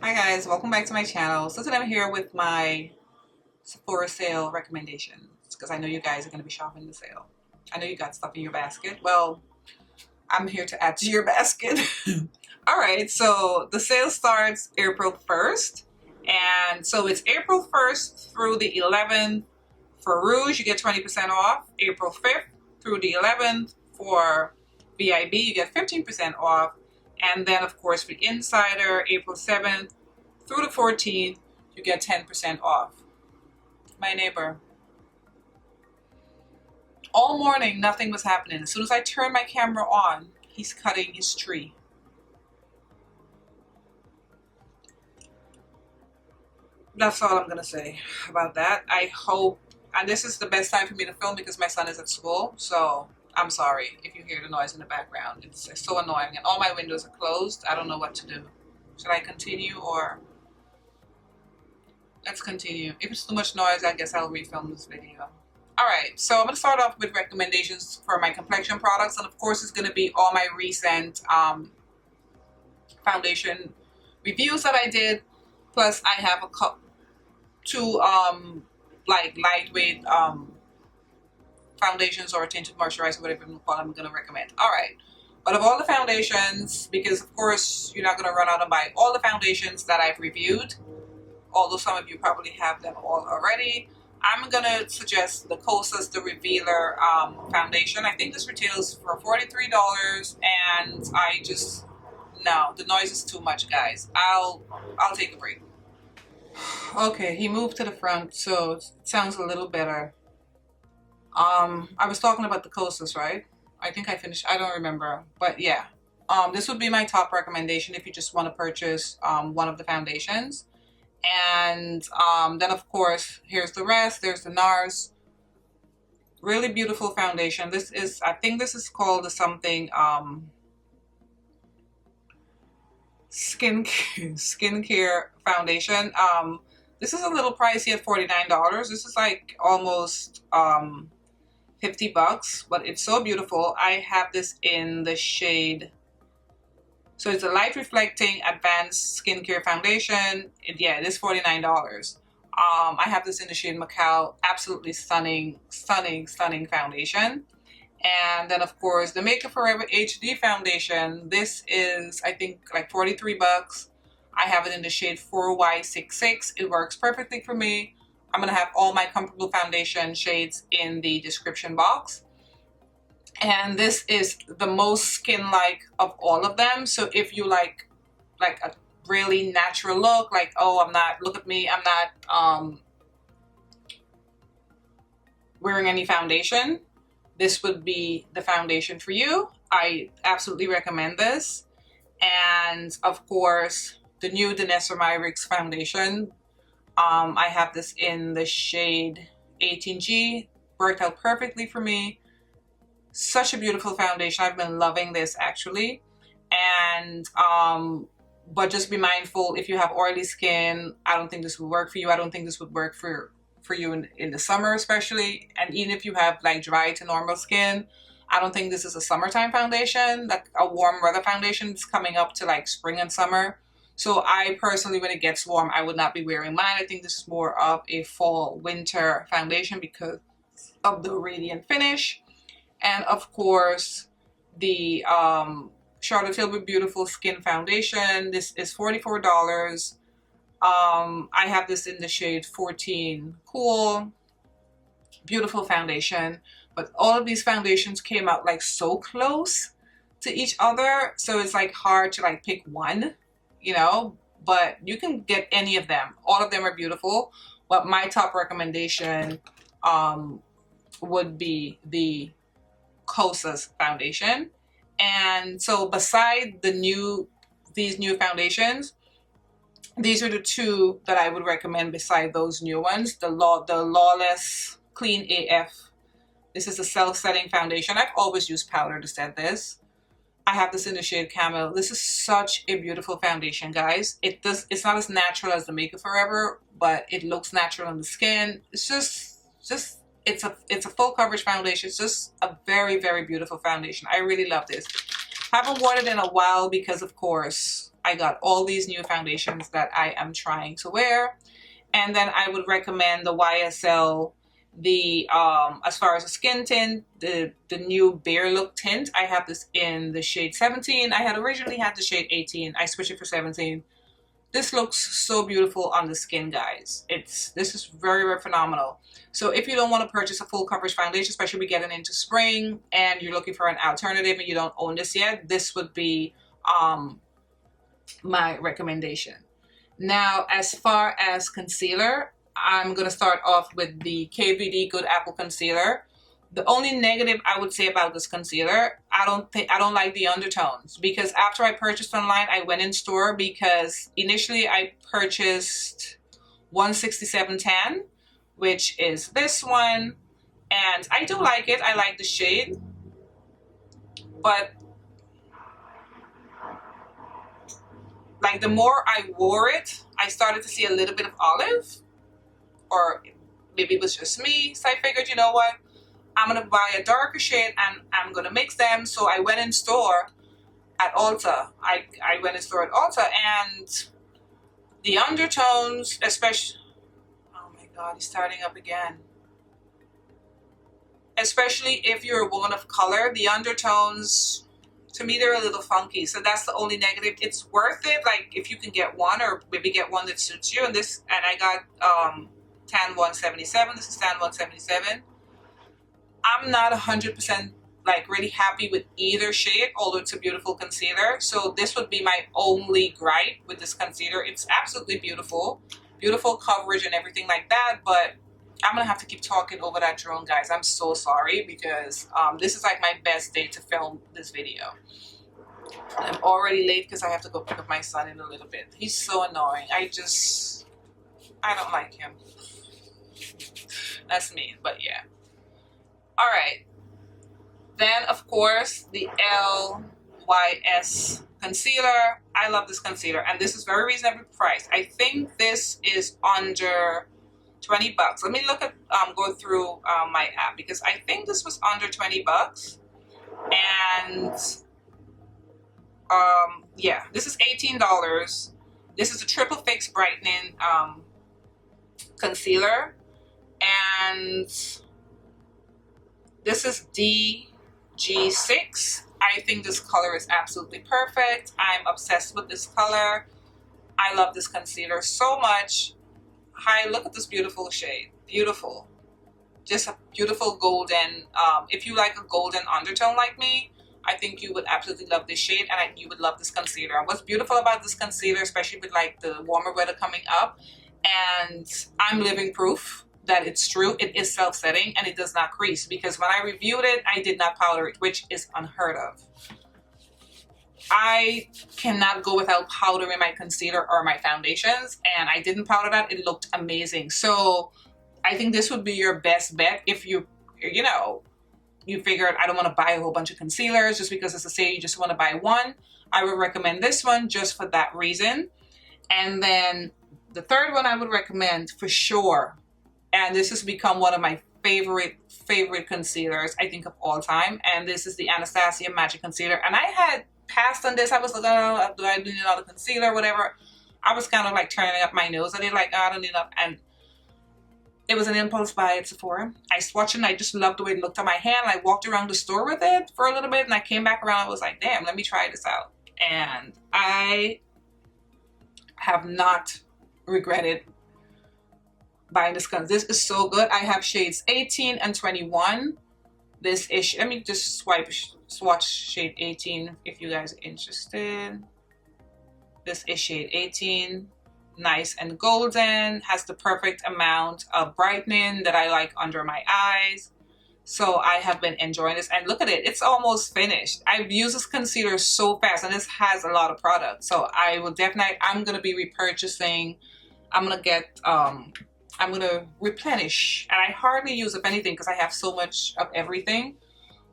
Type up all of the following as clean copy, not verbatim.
Hi guys, welcome back to my channel. So today I'm here with my Sephora sale recommendations because I know you guys are going to be shopping the sale. I know you got stuff in your basket. Well, I'm here to add to your basket. Alright, so the sale starts April 1st. And so it's April 1st through the 11th. For Rouge, you get 20% off. April 5th through the 11th. For VIB, you get 15% off. And then, of course, for Insider, April 7th through the 14th, you get 10% off. My neighbor. All morning, nothing was happening. As soon as I turned my camera on, he's cutting his tree. That's all I'm going to say about that. I hope, and this is the best time for me to film because my son is at school, so I'm sorry if you hear the noise in the background. It's so annoying, and all my windows are closed. I don't know what to do. Should I continue or... Let's continue. If it's too much noise, I guess I'll refilm this video. Alright, so I'm going to start off with recommendations for my complexion products, and of course it's going to be all my recent foundation reviews that I did, plus I have two like lightweight foundations or tinted moisturizer, whatever you call them, I'm going to recommend. Alright, but of all the foundations, because of course you're not going to run out and buy all the foundations that I've reviewed, although some of you probably have them all already, I'm going to suggest the Kosas The Revealer foundation. I think this retails for $43, and I just, no, the noise is too much, guys. I'll take a break. Okay, he moved to the front, so it sounds a little better. I was talking about the Kosas, right? I think I finished, I don't remember, but yeah. This would be my top recommendation if you just want to purchase one of the foundations. And then of course, here's the rest. There's the Nars. Really beautiful foundation. This is, I think this is called the something skincare foundation. This is a little pricey at $49. This is like almost $50, but it's so beautiful. I have this in the shade, so it's a light reflecting advanced skincare foundation. Yeah, it is $49. I have this in the shade Macao. Absolutely stunning, stunning, stunning foundation. And then of course the Makeup Forever HD foundation. This is, I think, like $43. I have it in the shade 4Y66. It works perfectly for me. I'm gonna have all my comfortable foundation shades in the description box. And this is the most skin-like of all of them. So if you like a really natural look, like, oh, I'm not, look at me, I'm not wearing any foundation, this would be the foundation for you. I absolutely recommend this. And of course, the new Danessa Myricks foundation. I have this in the shade 18G. Worked out perfectly for me. Such a beautiful foundation. I've been loving this actually. And but just be mindful, if you have oily skin, I don't think this would work for you. I don't think this would work for you in the summer especially. And even if you have like dry to normal skin, I don't think this is a summertime foundation, like a warm weather foundation. It's coming up to like spring and summer. So I personally, when it gets warm, I would not be wearing mine. I think this is more of a fall winter foundation because of the radiant finish. And of course, the Charlotte Tilbury Beautiful Skin Foundation. This is $44. I have this in the shade 14 Cool. Beautiful foundation. But all of these foundations came out like so close to each other. So it's like hard to like pick one, you know. But you can get any of them. All of them are beautiful. But my top recommendation would be the Kosas foundation. And so beside these new foundations, these are the two that I would recommend beside those new ones. The Lawless Clean AF. This is a self-setting foundation. I've always used powder to set this. I have this in the shade Camel. This is such a beautiful foundation, guys. It's not as natural as the Makeup Forever, but it looks natural on the skin. It's just it's a full coverage foundation. It's just a very, very beautiful foundation. I really love this. Haven't worn it in a while because, of course, I got all these new foundations that I am trying to wear. And then I would recommend the YSL, the as far as the skin tint, the new Bare Look tint. I have this in the shade 17. I had originally had the shade 18. I switched it for 17. This looks so beautiful on the skin, guys. This is very, very phenomenal. So if you don't want to purchase a full coverage foundation, especially we getting into spring and you're looking for an alternative and you don't own this yet, this would be my recommendation. Now, as far as concealer, I'm going to start off with the KVD Good Apple Concealer. The only negative I would say about this concealer, I don't like the undertones, because after I purchased online, I went in store because initially I purchased 167 Tan, which is this one, and I do like it. I like the shade, but like the more I wore it, I started to see a little bit of olive, or maybe it was just me. So I figured, you know what? I'm going to buy a darker shade and I'm going to mix them. So I went in store at Ulta. I went in store at Ulta, and the undertones, especially, oh my God, he's starting up again. Especially if you're a woman of color, the undertones, to me, they're a little funky. So that's the only negative. It's worth it, like if you can get one, or maybe get one that suits you. And I got Tan 177. This is Tan 177. I'm not 100% like really happy with either shade, although it's a beautiful concealer. So this would be my only gripe with this concealer. It's absolutely beautiful, beautiful coverage and everything like that. But I'm gonna have to keep talking over that drone, guys. I'm so sorry, because this is like my best day to film this video. I'm already late because I have to go pick up my son in a little bit. He's so annoying. I don't like him. That's me, but yeah. All right, then of course the LYS concealer. I love this concealer, and this is very reasonably priced. I think this is under 20 bucks. Let me look at go through my app, because I think this was under 20 bucks. And yeah, this is $18. This is a triple fix brightening concealer, and this is DG6. I think this color is absolutely perfect. I'm obsessed with this color. I love this concealer so much. Hi, look at this beautiful shade. Beautiful. Just a beautiful golden. If you like a golden undertone like me, I think you would absolutely love this shade, and you would love this concealer. And what's beautiful about this concealer, especially with like the warmer weather coming up, and I'm living proof that it's true, it is self-setting and it does not crease, because when I reviewed it, I did not powder it, which is unheard of. I cannot go without powdering my concealer or my foundations, and I didn't powder that. It looked amazing. So I think this would be your best bet if you figured I don't want to buy a whole bunch of concealers just because it's a sale, you just want to buy one. I would recommend this one just for that reason. And then the third one I would recommend for sure, and this has become one of my favorite concealers, I think, of all time. And this is the Anastasia Magic Concealer. And I had passed on this. I was like, oh, do I need another concealer, whatever. I was kind of like turning up my nose at it, like, oh, I don't need enough. And it was an impulse buy at Sephora. I swatched it and I just loved the way it looked on my hand. I walked around the store with it for a little bit, and I came back around. I was like, damn, let me try this out. And I have not regretted buying this gun. This is so good. I have shades 18 and 21. This is, let me just swatch shade 18 if you guys are interested. This is shade 18. Nice and golden, has the perfect amount of brightening that I like under my eyes. So I have been enjoying this, and look at it, it's almost finished. I've used this concealer so fast, and this has a lot of product. So I will definitely, I'm going to be repurchasing. I'm going to get, I'm going to replenish, and I hardly use up anything because I have so much of everything,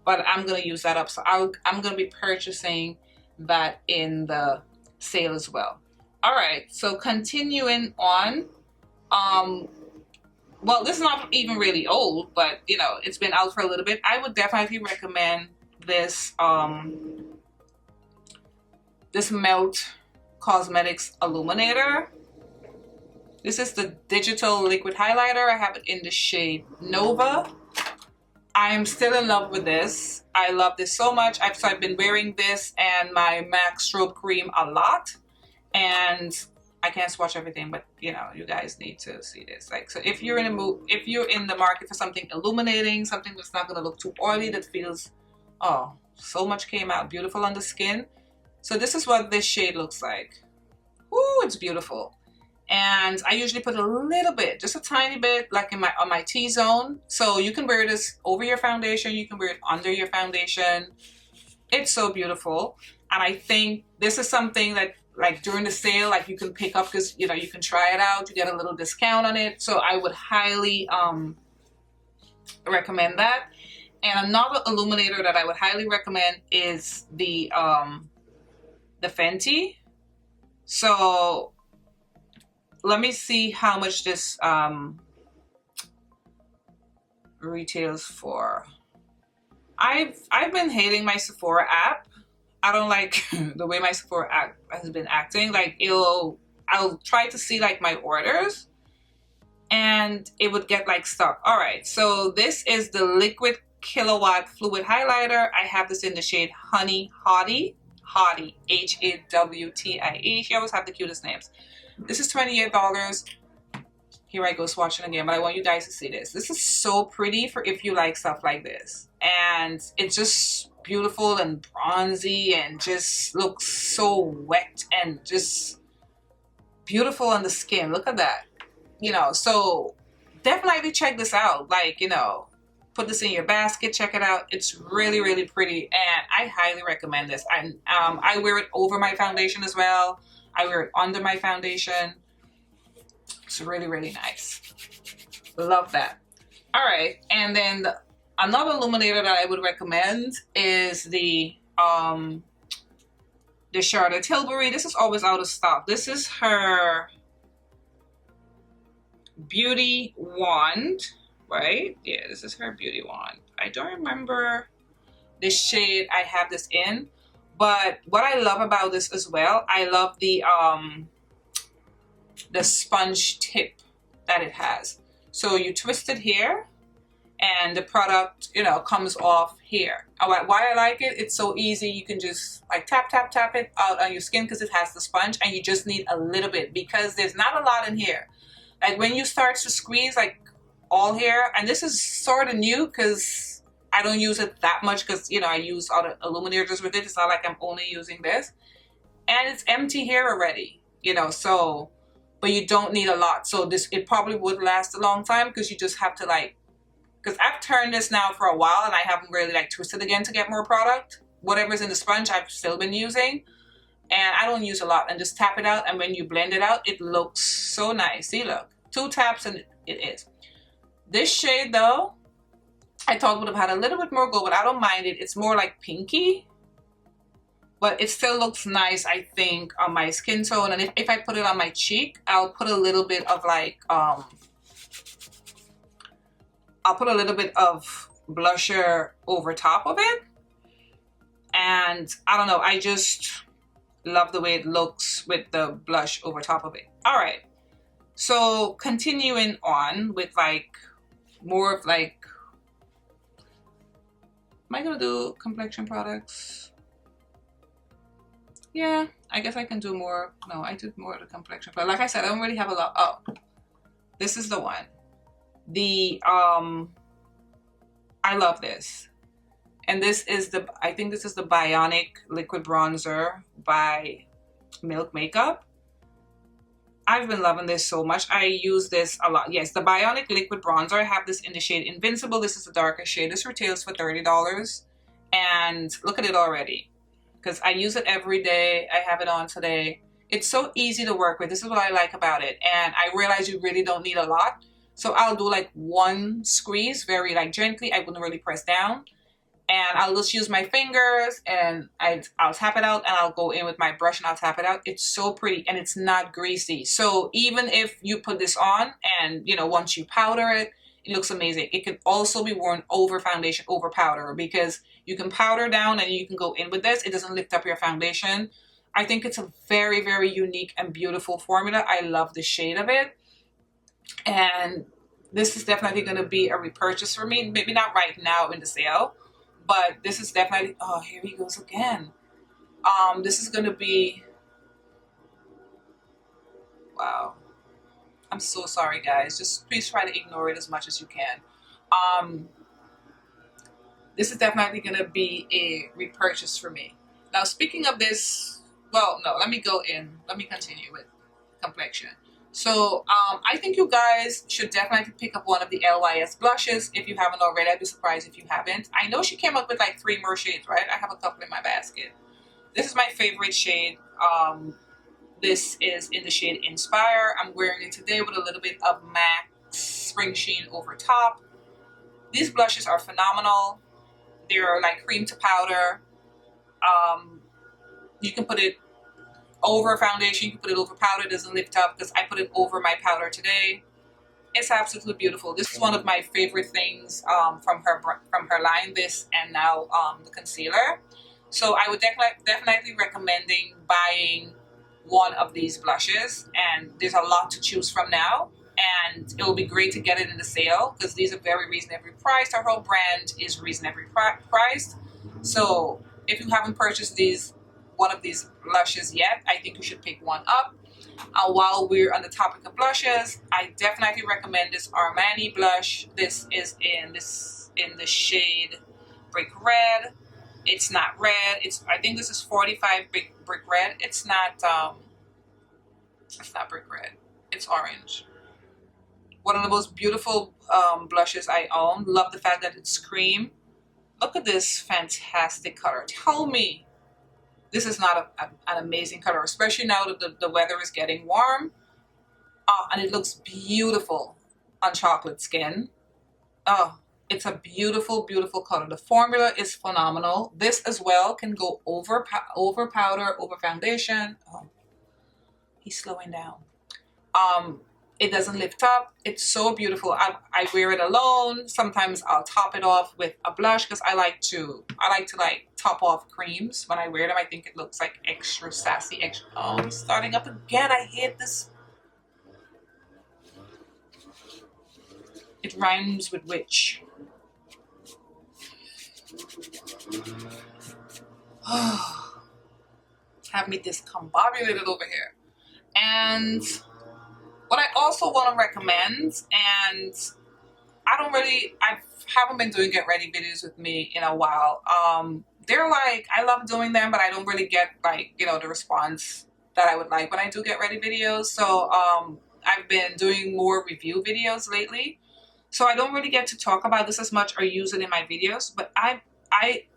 but I'm going to use that up. So I'm going to be purchasing that in the sale as well. All right, so continuing on, well, this is not even really old, but you know, it's been out for a little bit. I would definitely recommend this this Melt Cosmetics Illuminator. This is the digital liquid highlighter. I have it in the shade Nova. I am still in love with this. I love this so much. I've been wearing this and my MAC Strobe Cream a lot. And I can't swatch everything, but you know, you guys need to see this. Like, so if you're in a mood, if you're in the market for something illuminating, something that's not gonna look too oily, that feels, oh, so much came out beautiful on the skin. So this is what this shade looks like. Ooh, it's beautiful. And I usually put a little bit, just a tiny bit, like in on my T-zone. So you can wear this over your foundation, you can wear it under your foundation. It's so beautiful. And I think this is something that, like, during the sale, like, you can pick up, because you know, you can try it out, you get a little discount on it. So I would highly recommend that. And another illuminator that I would highly recommend is the Fenty. So let me see how much this retails for. I've been hating my Sephora app. I don't like the way my Sephora app has been acting. Like, I'll try to see like my orders and it would get like stuck. All right, so this is the liquid Killawatt fluid highlighter. I have this in the shade Honey Hottie, Hawtie. She always have the cutest names. This is $28. Here I go swatching again, but I want you guys to see this. This is so pretty for if you like stuff like this. And it's just beautiful and bronzy and just looks so wet and just beautiful on the skin. Look at that. You know, so definitely check this out. Like, you know, put this in your basket, check it out. It's really, really pretty, and I highly recommend this. I wear it over my foundation as well. I wear it under my foundation. It's really, really nice. Love that. All right, and then another illuminator that I would recommend is the Charlotte Tilbury. This is always out of stock. This is her beauty wand, right? Yeah, this is her beauty wand. I don't remember the shade I have this in, but what I love about this as well, I love the sponge tip that it has. So you twist it here and the product, you know, comes off here. Why I like it, it's so easy. You can just like tap it out on your skin because it has the sponge, and you just need a little bit because there's not a lot in here. Like when you start to squeeze like all here, and this is sort of new because I don't use it that much because, you know, I use all the illuminators with it. It's not like I'm only using this, and it's empty here already, you know, so, but you don't need a lot. So this, it probably would last a long time because you just have to like, because I've turned this now for a while and I haven't really like twisted again to get more product. Whatever's in the sponge I've still been using, and I don't use a lot, and just tap it out, and when you blend it out, it looks so nice. See, look, 2 taps and it is. This shade though, I thought would have had a little bit more gold, but I don't mind it. It's more like pinky, but it still looks nice, I think, on my skin tone. And if I put it on my cheek, I'll put a little bit of like, I'll put a little bit of blusher over top of it. And I don't know, I just love the way it looks with the blush over top of it. All right, so continuing on with like more of like, am I gonna do complexion products? Yeah, I guess I can do more. No, I did more of the complexion product. Like I said, I don't really have a lot. Oh, this is the one. The I love this. And this is the, I think this is the Bionic Liquid Bronzer by Milk Makeup. I've been loving this so much. I use this a lot. Yes, the Bionic Liquid Bronzer. I have this in the shade Invincible. This is the darker shade. This retails for $30. And look at it already. Because I use it every day. I have it on today. It's so easy to work with. This is what I like about it. And I realize you really don't need a lot. So I'll do like one squeeze, very like gently. I wouldn't really press down. And I'll just use my fingers and I'll tap it out, and I'll go in with my brush and I'll tap it out. It's so pretty and it's not greasy. So even if you put this on and, you know, once you powder it, it looks amazing. It can also be worn over foundation, over powder, because you can powder down and you can go in with this. It doesn't lift up your foundation. I think it's a very, very unique and beautiful formula. I love the shade of it. And this is definitely going to be a repurchase for me. Maybe not right now in the sale, but this is definitely, oh, here he goes again. This is going to be, wow. I'm so sorry, guys. Just please try to ignore it as much as you can. This is definitely going to be a repurchase for me. Now, speaking of this, well, no, let me go in. Let me continue with complexion. So, I think you guys should definitely pick up one of the LYS blushes if you haven't already. I'd be surprised if you haven't. I know she came up with like 3 more shades, right? I have a couple in my basket. This is my favorite shade. This is in the shade Inspire. I'm wearing it today with a little bit of MAC Spring Sheen over top. These blushes are phenomenal. They're like cream to powder. You can put it over foundation, you can put it over powder. It doesn't lift up because I put it over my powder today. It's absolutely beautiful. This is one of my favorite things from her line. This and now the concealer. So I would definitely recommending buying one of these blushes, and there's a lot to choose from now, and it will be great to get it in the sale because these are very reasonably priced. Our whole brand is reasonably priced. So if you haven't purchased one of these blushes yet, I think you should pick one up. While we're on the topic of blushes, I definitely recommend this Armani blush. This is in the shade Brick Red. It's not red. I think this is 45 brick red. It's not brick red. It's orange. One of the most beautiful blushes I own. Love the fact that it's cream. Look at this fantastic color. Tell me this is not an amazing color, especially now that the weather is getting warm. And it looks beautiful on chocolate skin. Oh, it's a beautiful, beautiful color. The formula is phenomenal. This as well can go over powder, over foundation. Oh, he's slowing down. It doesn't lift up. It's so beautiful. I wear it alone. Sometimes I'll top it off with a blush because I like to like top off creams when I wear them. I think it looks like extra sassy. Oh, he's starting up again. I hate this. It rhymes with witch. Have me discombobulated over here. And what I also want to recommend, and I haven't been doing get ready videos with me in a while. They're like, I love doing them, but I don't really get like, the response that I would like when I do get ready videos. So I've been doing more review videos lately. So I don't really get to talk about this as much or use it in my videos, but I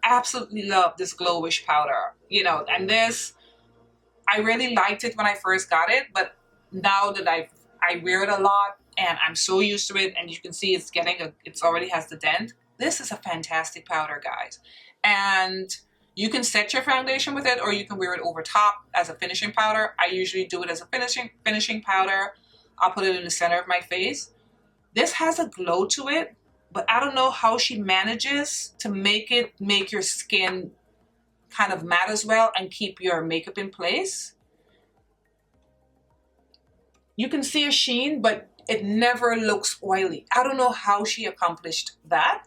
absolutely love this Glowish powder, and this, I really liked it when I first got it, but now that I wear it a lot and I'm so used to it, and you can see it's already has the dent. This is a fantastic powder, guys. And you can set your foundation with it, or you can wear it over top as a finishing powder. I usually do it as a finishing powder. I'll put it in the center of my face. This has a glow to it, but I don't know how she manages to make your skin kind of matte as well and keep your makeup in place. You can see a sheen, but it never looks oily. I don't know how she accomplished that.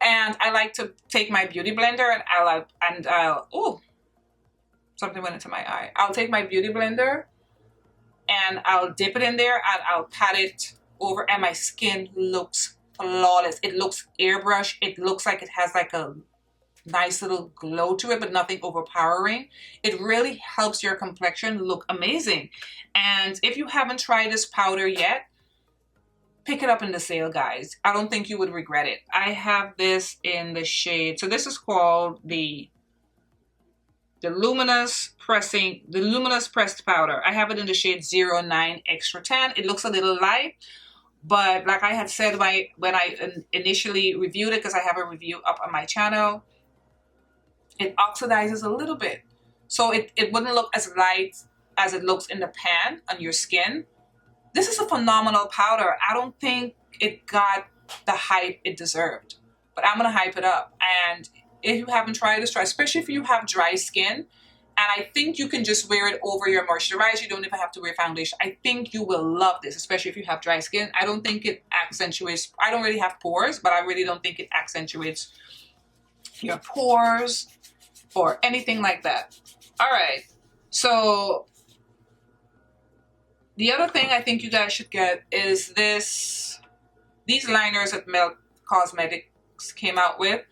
And I like to take my beauty blender and oh, something went into my eye. I'll take my beauty blender and I'll dip it in there and I'll pat it over, and my skin looks flawless. It looks airbrush. It looks like it has like a nice little glow to it, but nothing overpowering. It really helps your complexion look amazing. And if you haven't tried this powder yet, pick it up in the sale, guys. I don't think you would regret it. I have this in the shade, so this is called the Luminous Pressed Powder. I have it in the shade 09 Extra Tan. It looks a little light, but like I had said when I initially reviewed it, because I have a review up on my channel, it oxidizes a little bit. So it wouldn't look as light as it looks in the pan on your skin. This is a phenomenal powder. I don't think it got the hype it deserved, but I'm going to hype it up. And if you haven't tried this, try, especially if you have dry skin And I think you can just wear it over your moisturizer. You don't even have to wear foundation. I think you will love this, especially if you have dry skin. I don't think it accentuates, I don't really have pores, but I really don't think it accentuates your pores or anything like that. All right, so the other thing I think you guys should get is these liners that Melt Cosmetics came out with.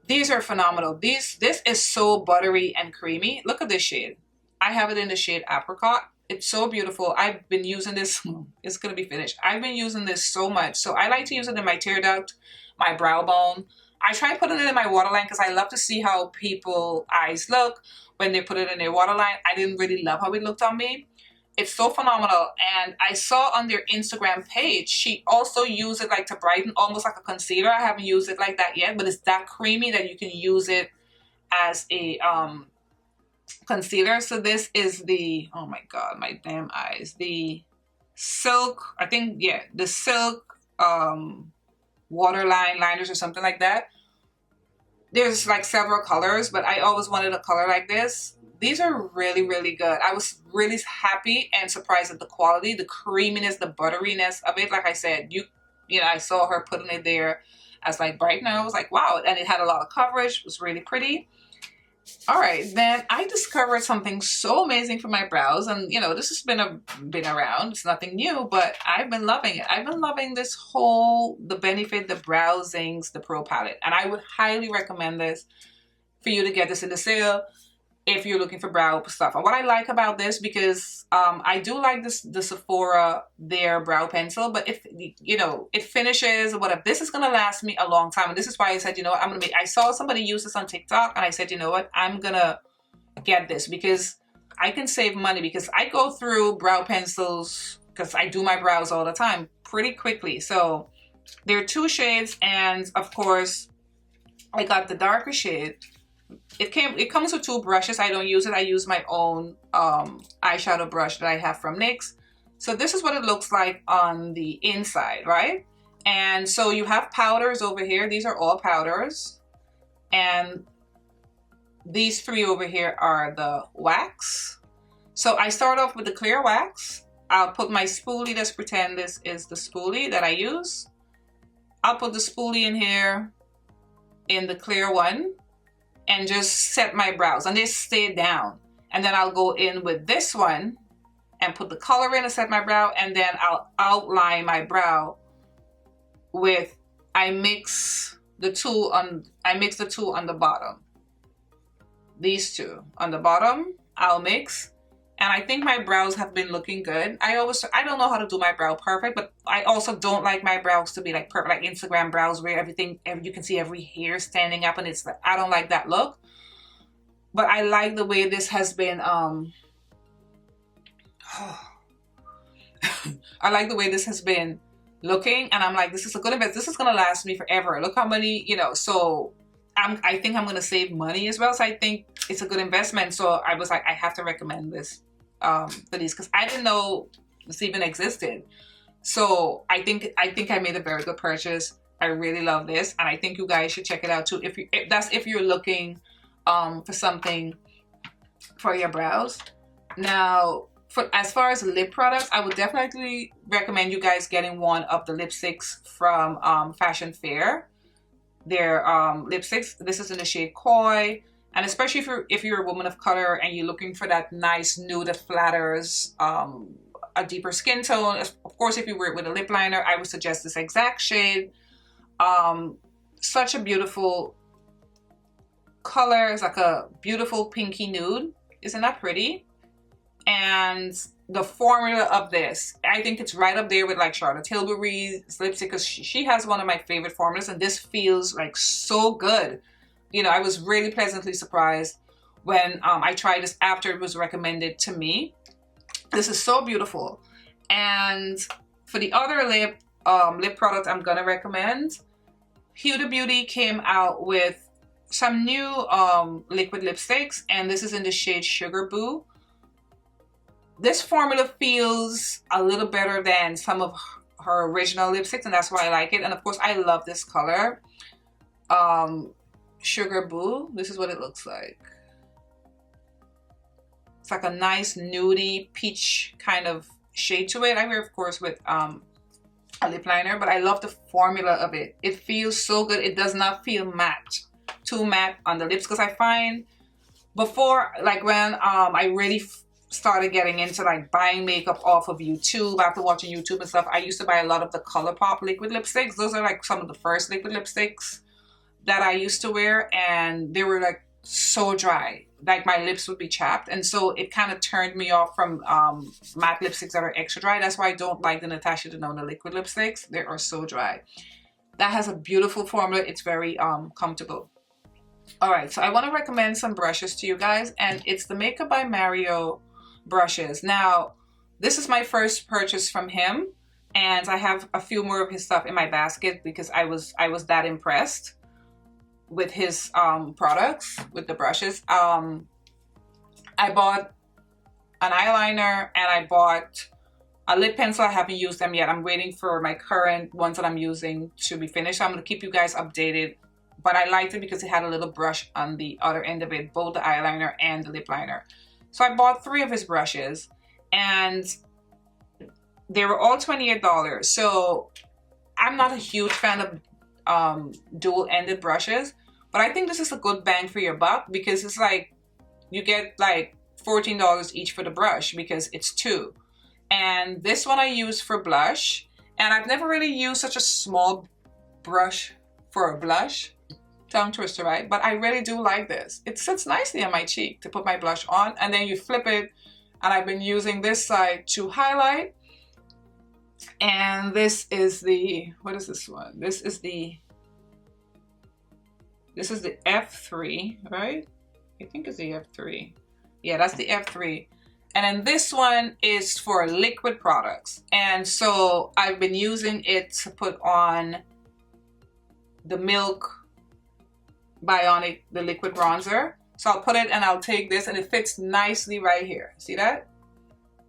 These are phenomenal. This is so buttery and creamy. Look at this shade. I have it in the shade Apricot. It's so beautiful. I've been using this. It's going to be finished. I've been using this so much. So I like to use it in my tear duct, my brow bone. I try putting it in my waterline because I love to see how people's eyes look when they put it in their waterline. I didn't really love how it looked on me. It's so phenomenal. And I saw on their Instagram page, she also used it like to brighten, almost like a concealer. I haven't used it like that yet, but it's that creamy that you can use it as a concealer. So this is the, oh my God, my damn eyes. The Silk, I think, yeah, the Silk waterline liners or something like that. There's like several colors, but I always wanted a color like this. These are really, really good. I was really happy and surprised at the quality, the creaminess, the butteriness of it. Like I said, you know, I saw her putting it there as like brightener. I was like, wow. And it had a lot of coverage. It was really pretty. All right, then I discovered something so amazing for my brows. And, you know, this has been around. It's nothing new, but I've been loving it. I've been loving this whole, the Benefit, the Brow Zings, the Pro Palette. And I would highly recommend this for you to get this in the sale if you're looking for brow stuff. And what I like about this, because I do like the Sephora, their brow pencil, but if, you know, it finishes or whatever, this is going to last me a long time. And this is why I said, you know what, I saw somebody use this on TikTok and I said, you know what, I'm going to get this because I can save money, because I go through brow pencils, because I do my brows all the time, pretty quickly. So there are 2 shades, and of course I got the darker shade. It comes with 2 brushes. I don't use it. I use my own eyeshadow brush that I have from NYX. So this is what it looks like on the inside, right? And so you have powders over here. These are all powders. And these 3 over here are the wax. So I start off with the clear wax. I'll put my spoolie. Let's pretend this is the spoolie that I use. I'll put the spoolie in here in the clear one and just set my brows, and they stay down. And then I'll go in with this one and put the color in and set my brow, and then I'll outline my brow with, I mix the two on the bottom. These 2 on the bottom, I'll mix. And I think my brows have been looking good. I don't know how to do my brow perfect, but I also don't like my brows to be like perfect, like Instagram brows where you can see every hair standing up, and it's like, I don't like that look. But I like the way this has been, I like the way this has been looking, and I'm like, this is a good investment. This is gonna last me forever. Look how many, you know, so I think I'm gonna save money as well. So I think it's a good investment. So I was like, I have to recommend this for these, because I didn't know this even existed. So I think I made a very good purchase. I really love this, and I think you guys should check it out too. If you're looking for something for your brows. Now, as far as lip products, I would definitely recommend you guys getting one of the lipsticks from Fashion Fair. Their lipsticks. This is in the shade Koi. And especially if you're a woman of color and you're looking for that nice nude that flatters a deeper skin tone. Of course, if you wear it with a lip liner, I would suggest this exact shade. Such a beautiful color. It's like a beautiful pinky nude. Isn't that pretty? And the formula of this, I think it's right up there with like Charlotte Tilbury's lipstick, because she has one of my favorite formulas, and this feels like so good. You know, I was really pleasantly surprised when I tried this after it was recommended to me. This is so beautiful. And for the other lip product I'm gonna recommend, Huda Beauty came out with some new liquid lipsticks, and this is in the shade Sugar Boo. This formula feels a little better than some of her original lipsticks, and that's why I like it. And of course, I love this color. Sugar Boo, this is what it looks like. It's like a nice nudie peach kind of shade to it. I wear, of course, with a lip liner, but I love the formula of it. It feels so good. It does not feel matte, too matte on the lips, because I find before, like when I really started getting into like buying makeup off of YouTube after watching YouTube and stuff, I used to buy a lot of the ColourPop liquid lipsticks. Those are like some of the first liquid lipsticks that I used to wear, and they were like so dry, like my lips would be chapped, and so it kind of turned me off from matte lipsticks that are extra dry. That's why I don't like the Natasha Denona liquid lipsticks. They are so dry. That has a beautiful formula. It's very comfortable. All right, so I want to recommend some brushes to you guys, and it's the Makeup by Mario brushes. Now, this is my first purchase from him, and I have a few more of his stuff in my basket because I was that impressed with his products, with the brushes. I bought an eyeliner and I bought a lip pencil. I haven't used them yet. I'm waiting for my current ones that I'm using to be finished. So I'm going to keep you guys updated. But I liked it because it had a little brush on the other end of it, both the eyeliner and the lip liner. So I bought 3 of his brushes, and they were all $28. So I'm not a huge fan of dual-ended brushes, but I think this is a good bang for your buck, because it's like you get like $14 each for the brush because it's 2. And this one I use for blush, and I've never really used such a small brush for a blush. Tongue twister, right? But I really do like this. It sits nicely on my cheek to put my blush on, and then you flip it, and I've been using this side to highlight. And this is the, what is this one? This is the F3, right? I think it's the F3. Yeah, that's the F3. And then this one is for liquid products. And so I've been using it to put on the Milk Bionic, the liquid bronzer. So I'll put it, and I'll take this, and it fits nicely right here. See that?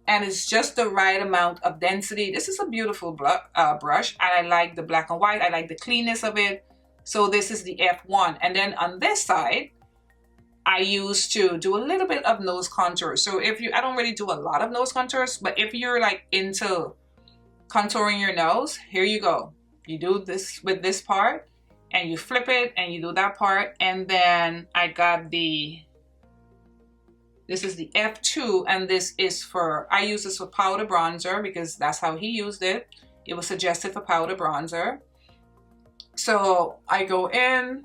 And it's just the right amount of density. This is a beautiful brush, and I like the black and white. I like the cleanness of it. So this is the F1. And then on this side, I used to do a little bit of nose contour. So if you, I don't really do a lot of nose contours, but if you're like into contouring your nose, here you go. You do this with this part, and you flip it, and you do that part. And then I got the, this is the F2, and this is for, I use this for powder bronzer because that's how he used it. It was suggested for powder bronzer. So I go in,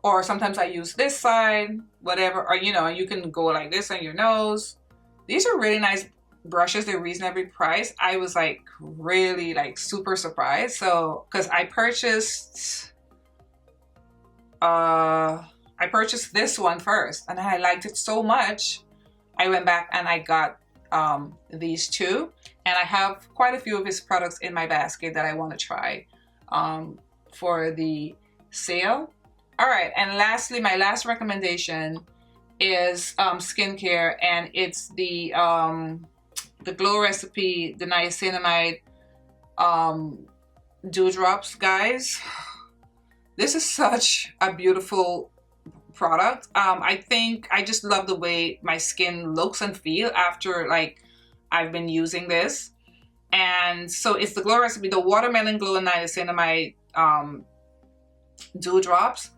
or sometimes I use this side, whatever, or you know, you can go like this on your nose. These are really nice brushes. They're reasonably priced. I was like really like super surprised. So, because I purchased this one first, and then I liked it so much, I went back and I got these 2, and I have quite a few of his products in my basket that I want to try for the sale. All right, and lastly, my last recommendation is skincare, and it's the Glow Recipe, the niacinamide dewdrops, guys. This is such a beautiful product. I think I just love the way my skin looks and feel after like I've been using this. And so it's the Glow Recipe, the Watermelon Glow and Niacinamide dewdrops.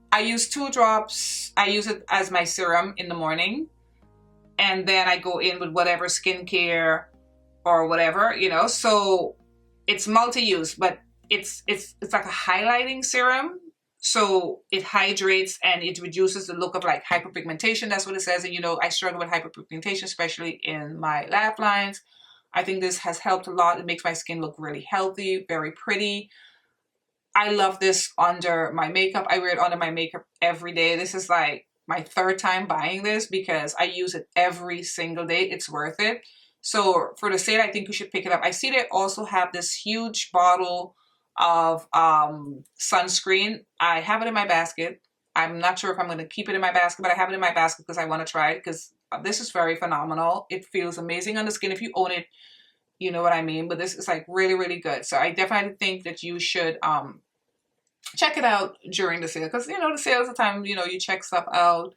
I use 2 drops. I use it as my serum in the morning, and then I go in with whatever skincare or whatever, you know. So it's multi-use, but it's like a highlighting serum. So it hydrates and it reduces the look of like hyperpigmentation. That's what it says. And you know, I struggle with hyperpigmentation, especially in my laugh lines. I think this has helped a lot. It makes my skin look really healthy, very pretty. I love this under my makeup. I wear it under my makeup every day. This is like my 3rd time buying this because I use it every single day. It's worth it. So for the sale, I think you should pick it up. I see they also have this huge bottle of sunscreen. I have it in my basket. I'm not sure if I'm going to keep it in my basket, but I have it in my basket because I want to try it, because this is very phenomenal. It feels amazing on the skin. If you own it, you know what I mean. But this is like really, really good. So I definitely think that you should check it out during the sale, because you know the sale is the time, you know, you check stuff out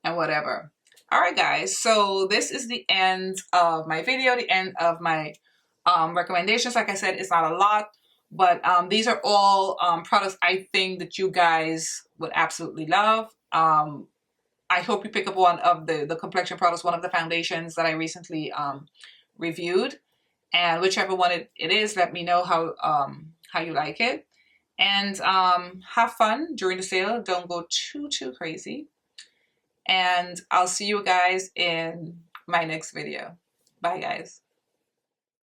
and whatever. All right, guys. So this is the end of my video, the end of my recommendations. Like I said, it's not a lot, but these are all products I think that you guys would absolutely love. I hope you pick up one of the complexion products, one of the foundations that I recently reviewed, and whichever one it is, let me know how you like it. And have fun during the sale. Don't go too crazy. And I'll see you guys in my next video. Bye, guys.